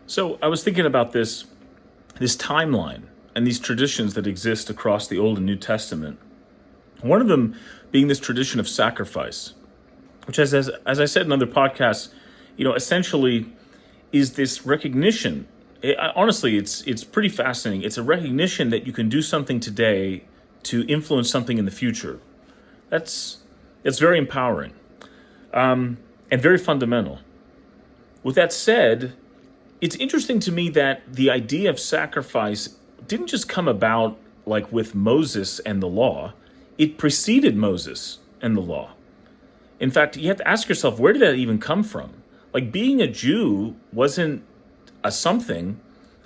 So I was thinking about this timeline and these traditions that exist across the Old and New Testament. One of them being this tradition of sacrifice, which as I said in other podcasts, essentially is this recognition. Honestly, it's pretty fascinating. It's a recognition that you can do something today to influence something in the future. That's very empowering, and very fundamental. With that said, it's interesting to me that the idea of sacrifice didn't just come about like with Moses and the law. It preceded Moses and the law. In fact, you have to ask yourself, where did that even come from? Like, being a Jew wasn't a something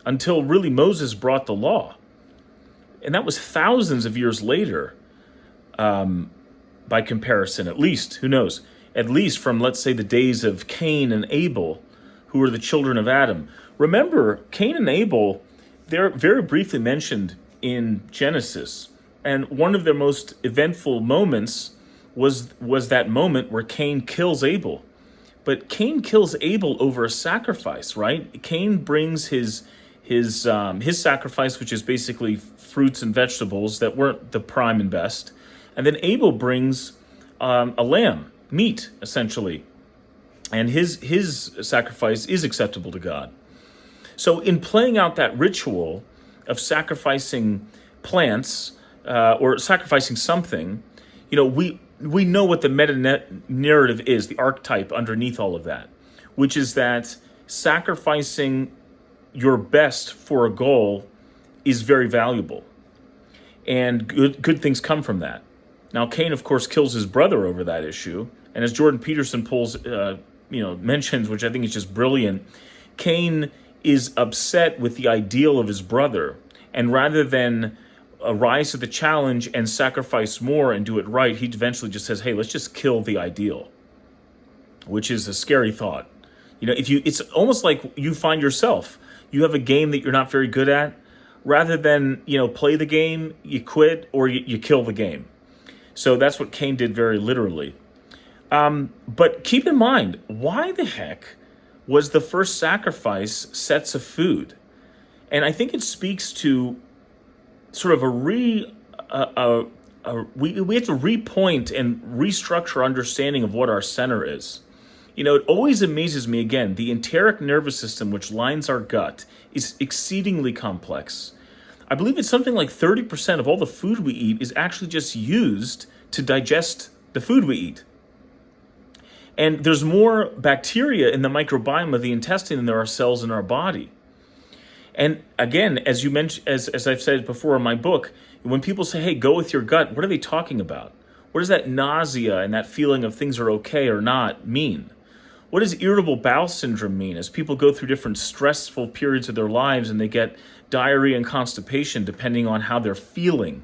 until really Moses brought the law. And that was thousands of years later, by comparison, at least, who knows, at least from, let's say, the days of Cain and Abel, who were the children of Adam. Remember, Cain and Abel, they're very briefly mentioned in Genesis. And one of their most eventful moments was that moment where Cain kills Abel. But Cain kills Abel over a sacrifice, right? Cain brings his sacrifice, which is basically fruits and vegetables that weren't the prime and best. And then Abel brings a lamb, meat, essentially. And his sacrifice is acceptable to God. So in playing out that ritual of sacrificing plants or sacrificing something, we know what the meta-narrative is, the archetype underneath all of that, which is that sacrificing your best for a goal is very valuable. And good things come from that. Now, Cain, of course, kills his brother over that issue. And as Jordan Peterson mentions, which I think is just brilliant, Cain is upset with the ideal of his brother. And rather than rise to the challenge and sacrifice more and do it right, he eventually just says, hey, let's just kill the ideal, which is a scary thought. It's almost like you find yourself, you have a game that you're not very good at. Rather than, play the game, you quit or you kill the game. So that's what Cain did very literally. But keep in mind, why the heck was the first sacrifice sets of food? And I think it speaks to sort of we have to repoint and restructure our understanding of what our center is. It always amazes me, again, the enteric nervous system, which lines our gut, is exceedingly complex. I believe it's something like 30% of all the food we eat is actually just used to digest the food we eat. And there's more bacteria in the microbiome of the intestine than there are cells in our body. And again, as you mentioned, as I've said before in my book, when people say, hey, go with your gut, what are they talking about? What does that nausea and that feeling of things are okay or not mean? What does irritable bowel syndrome mean as people go through different stressful periods of their lives and they get diarrhea and constipation depending on how they're feeling?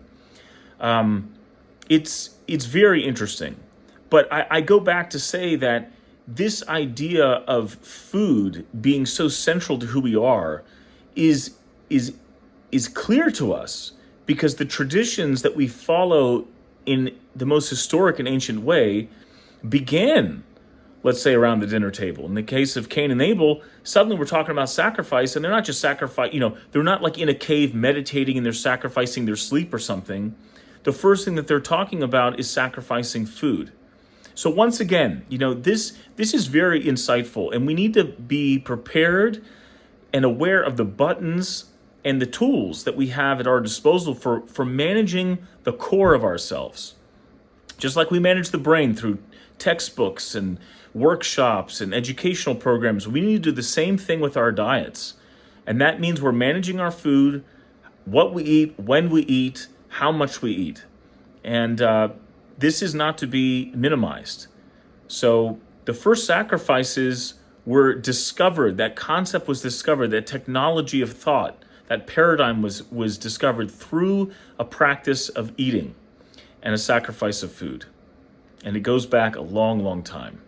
It's very interesting. But I go back to say that this idea of food being so central to who we are is clear to us because the traditions that we follow in the most historic and ancient way began, let's say, around the dinner table. In the case of Cain and Abel, suddenly we're talking about sacrifice, and they're not just they're not like in a cave meditating and they're sacrificing their sleep or something. The first thing that they're talking about is sacrificing food. So once again, this is very insightful, and we need to be prepared and aware of the buttons and the tools that we have at our disposal for managing the core of ourselves. Just like we manage the brain through textbooks and workshops and educational programs, we need to do the same thing with our diets. And that means we're managing our food, what we eat, when we eat, how much we eat. And this is not to be minimized. So the first sacrifices were discovered, that concept was discovered, that technology of thought, that paradigm was discovered through a practice of eating and a sacrifice of food. And it goes back a long, long time.